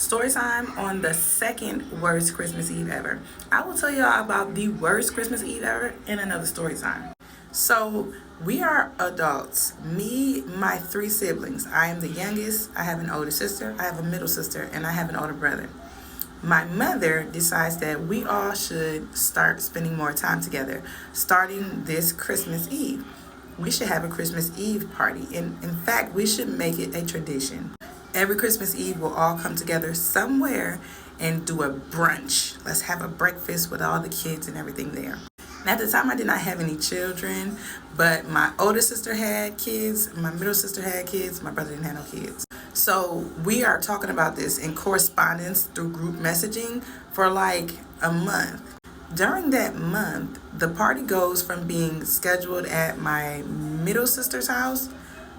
Story time on the second worst Christmas Eve ever. I will tell y'all about the worst Christmas Eve ever in another story time. So, we are adults. Me, my three siblings. I am the youngest. I have an older sister. I have a middle sister. And I have an older brother. My mother decides that we all should start spending more time together starting this Christmas Eve. We should have a Christmas Eve party. And in fact, we should make it a tradition. Every Christmas Eve, we'll all come together somewhere and do a brunch. Let's have a breakfast with all the kids and everything there. And at the time, I did not have any children, but my older sister had kids, my middle sister had kids, my brother didn't have no kids. So we are talking about this in correspondence through group messaging for like a month. During that month, the party goes from being scheduled at my middle sister's house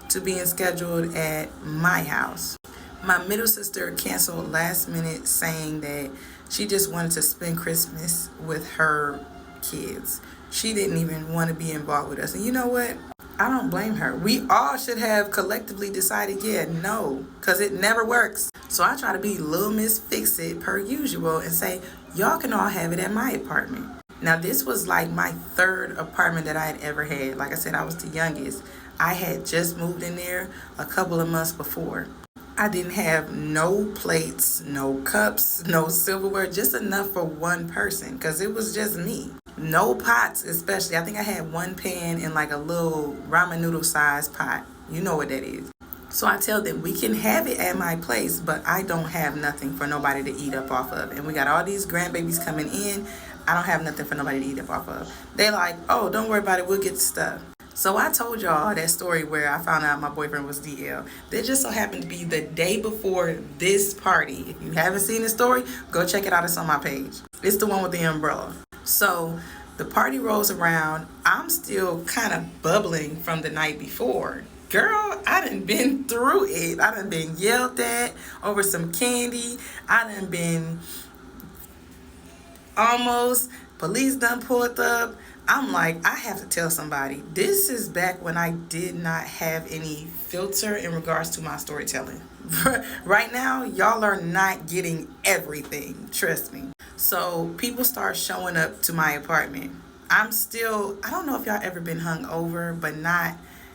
to being scheduled at my house. My middle sister canceled last minute saying that she just wanted to spend Christmas with her kids. She didn't even want to be involved with us. And you know what? I don't blame her. We all should have collectively decided, yeah, no, because it never works. So I try to be Little Miss Fix It per usual and say, y'all can all have it at my apartment. Now, this was like my third apartment that I had ever had. Like I said, I was the youngest. I had just moved in there a couple of months before. I didn't have no plates, no cups, no silverware, just enough for one person because it was just me. No pots, especially. I think I had one pan in like a little ramen noodle size pot. You know what that is. So I tell them we can have it at my place, but I don't have nothing for nobody to eat up off of. And we got all these grandbabies coming in. I don't have nothing for nobody to eat up off of. They like, oh, don't worry about it. We'll get the stuff. So I told y'all that story where I found out my boyfriend was DL. That just so happened to be the day before this party. If you haven't seen the story, go check it out. It's on my page. It's the one with the umbrella. So the party rolls around. I'm still kind of bubbling from the night before. Girl, I done been through it. I done been yelled at over some candy. I done been almost, police done pulled up. I'm like, I have to tell somebody. This is back when I did not have any filter in regards to my storytelling. Right now, y'all are not getting everything. Trust me. So people start showing up to my apartment. I don't know if y'all ever been hung over, but not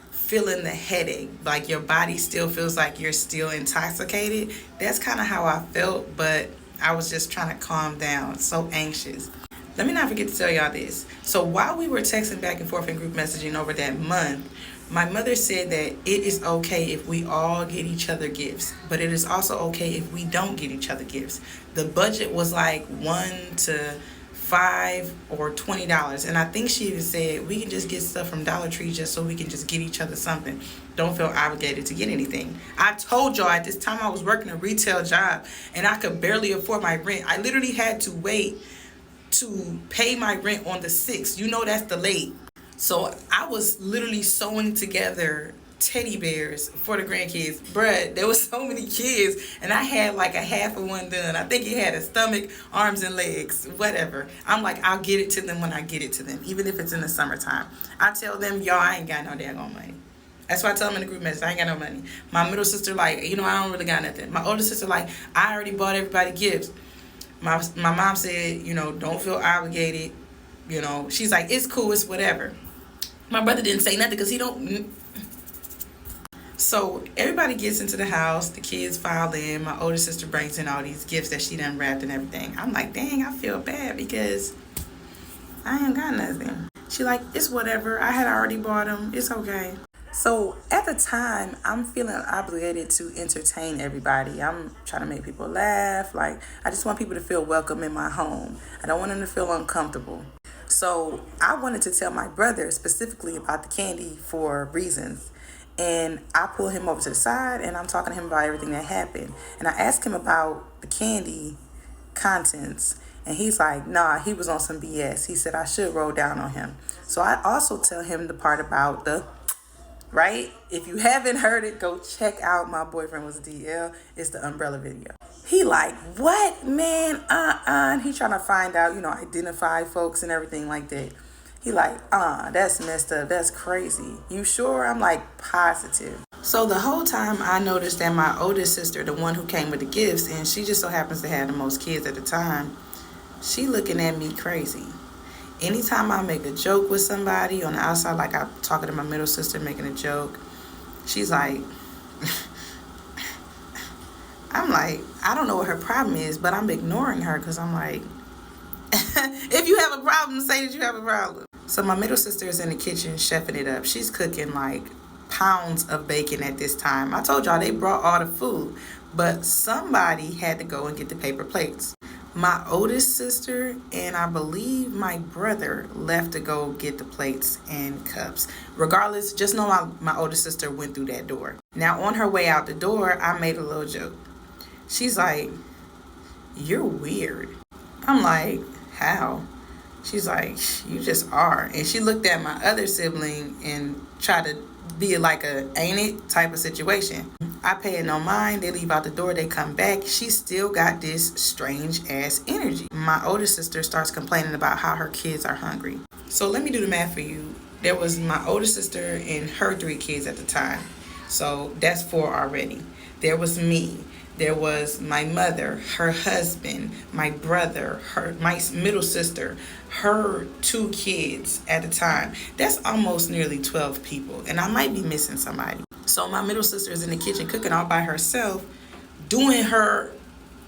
feeling the headache. Like your body still feels like you're still intoxicated. That's kind of how I felt, but I was just trying to calm down. So anxious. Let me not forget to tell y'all this. So while we were texting back and forth in group messaging over that month, my mother said that it is okay if we all get each other gifts, but it is also okay if we don't get each other gifts. The budget was like $1 to $5 or $20, and I think she even said we can just get stuff from Dollar Tree just so we can just get each other something. Don't feel obligated to get anything. I told y'all at this time I was working a retail job and I could barely afford my rent. I literally had to wait to pay my rent on the 6th. You know that's the late. So I was literally sewing together teddy bears for the grandkids. Bruh, there was so many kids and I had like a half of one done. I think it had a stomach, arms and legs, whatever. I'm like, I'll get it to them when I get it to them, even if it's in the summertime. I tell them, y'all, I ain't got no daggone money. That's why I tell them in the group message, I ain't got no money. My middle sister like, I don't really got nothing. My older sister like, I already bought everybody gifts. My mom said, don't feel obligated. She's like, it's cool, it's whatever. My brother didn't say nothing because he don't. So everybody gets into the house. The kids file in. My older sister brings in all these gifts that she done wrapped and everything. I'm like, dang, I feel bad because I ain't got nothing. She like, it's whatever. I had already bought them. It's okay. So at the time, I'm feeling obligated to entertain everybody. I'm trying to make people laugh. Like, I just want people to feel welcome in my home. I don't want them to feel uncomfortable. So I wanted to tell my brother specifically about the candy for reasons. And I pull him over to the side and I'm talking to him about everything that happened. And I asked him about the candy contents. And he's like, nah, he was on some BS. He said I should roll down on him. So I also tell him the part about right? If you haven't heard it, go check out My Boyfriend Was DL. It's the umbrella video. He like, what, man? He trying to find out, identify folks and everything like that. He like, that's messed up. That's crazy. You sure? I'm like, positive. So the whole time I noticed that my oldest sister, the one who came with the gifts, and she just so happens to have the most kids at the time, she looking at me crazy. Anytime I make a joke with somebody on the outside, like I'm talking to my middle sister making a joke, she's like, I'm like, I don't know what her problem is, but I'm ignoring her because I'm like, if you have a problem, say that you have a problem. So my middle sister is in the kitchen chefing it up. She's cooking like pounds of bacon at this time. I told y'all they brought all the food, but somebody had to go and get the paper plates. My oldest sister and I believe my brother left to go get the plates and cups. Regardless, just know my oldest sister went through that door. Now on her way out the door, I made a little joke. She's like, "You're weird." I'm like, "How?" She's like, "You just are." And she looked at my other sibling and tried to be like a ain't it type of situation. I pay it no mind. They leave out the door. They come back. She still got this strange ass energy. My older sister starts complaining about how her kids are hungry. So let me do the math for you. There was my older sister and her 3 kids at the time. So that's 4 already. There was me. There was my mother, her husband, my brother, my middle sister, her 2 kids at the time. That's almost nearly 12 people, and I might be missing somebody. So my middle sister is in the kitchen cooking all by herself, doing her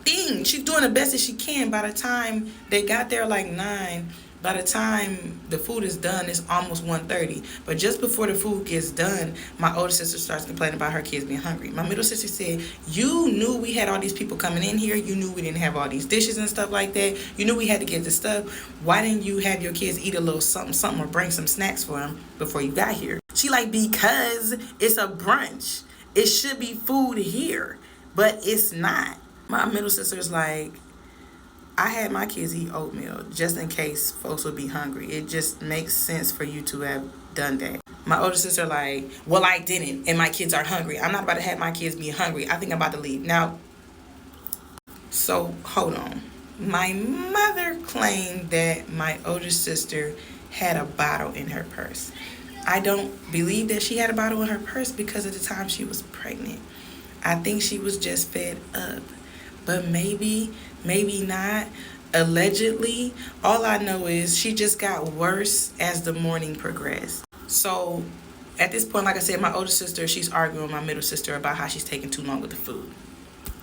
thing. She's doing the best that she can. By the time they got there, like 9, by the time the food is done, it's almost 1:30. But just before the food gets done, my older sister starts complaining about her kids being hungry. My middle sister said, "You knew we had all these people coming in here. You knew we didn't have all these dishes and stuff like that. You knew we had to get the stuff. Why didn't you have your kids eat a little something or bring some snacks for them before you got here?" She like, "Because it's a brunch. It should be food here, but it's not." My middle sister's like, "I had my kids eat oatmeal just in case folks would be hungry. It just makes sense for you to have done that." My older sister like, "Well, I didn't, and my kids are hungry. I'm not about to have my kids be hungry. I think I'm about to leave." Now, so hold on. My mother claimed that my older sister had a bottle in her purse. I don't believe that she had a bottle in her purse because at the time she was pregnant. I think she was just fed up. But maybe not. Allegedly, all I know is she just got worse as the morning progressed. So at this point, like I said, my older sister, she's arguing with my middle sister about how she's taking too long with the food.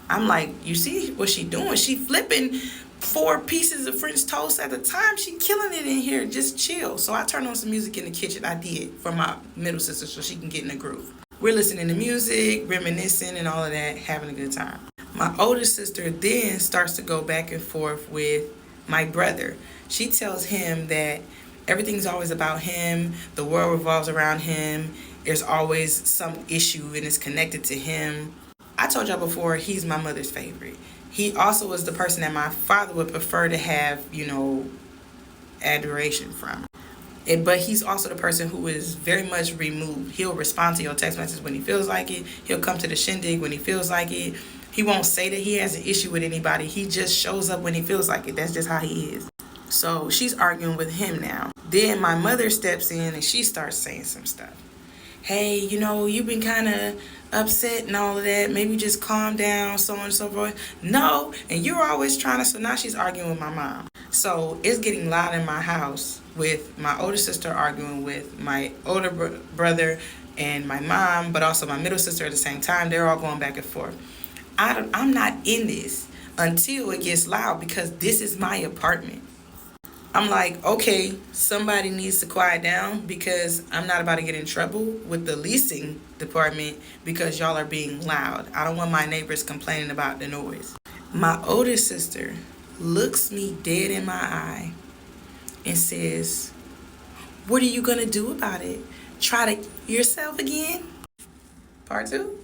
I'm like, you see what she doing? She flipping 4 pieces of French toast at a time. She killing it in here. Just chill. So I turned on some music in the kitchen. I did for my middle sister so she can get in the groove. We're listening to music, reminiscing and all of that, having a good time. My older sister then starts to go back and forth with my brother. She tells him that everything's always about him. The world revolves around him. There's always some issue and it's connected to him. I told y'all before, he's my mother's favorite. He also is the person that my father would prefer to have, adoration from. But he's also the person who is very much removed. He'll respond to your text message when he feels like it. He'll come to the shindig when he feels like it. He won't say that he has an issue with anybody. He just shows up when he feels like it. That's just how he is. So she's arguing with him now. Then my mother steps in and she starts saying some stuff. "Hey, you've been kind of upset and all of that. Maybe just calm down, so on and so forth." "No, and you're always trying to." So now she's arguing with my mom. So it's getting loud in my house with my older sister arguing with my older brother and my mom, but also my middle sister at the same time. They're all going back and forth. I'm not in this until it gets loud because this is my apartment. I'm like, okay, somebody needs to quiet down because I'm not about to get in trouble with the leasing department because y'all are being loud. I don't want my neighbors complaining about the noise. My older sister looks me dead in my eye and says, "What are you going to do about it? Try to yourself again?" Part 2.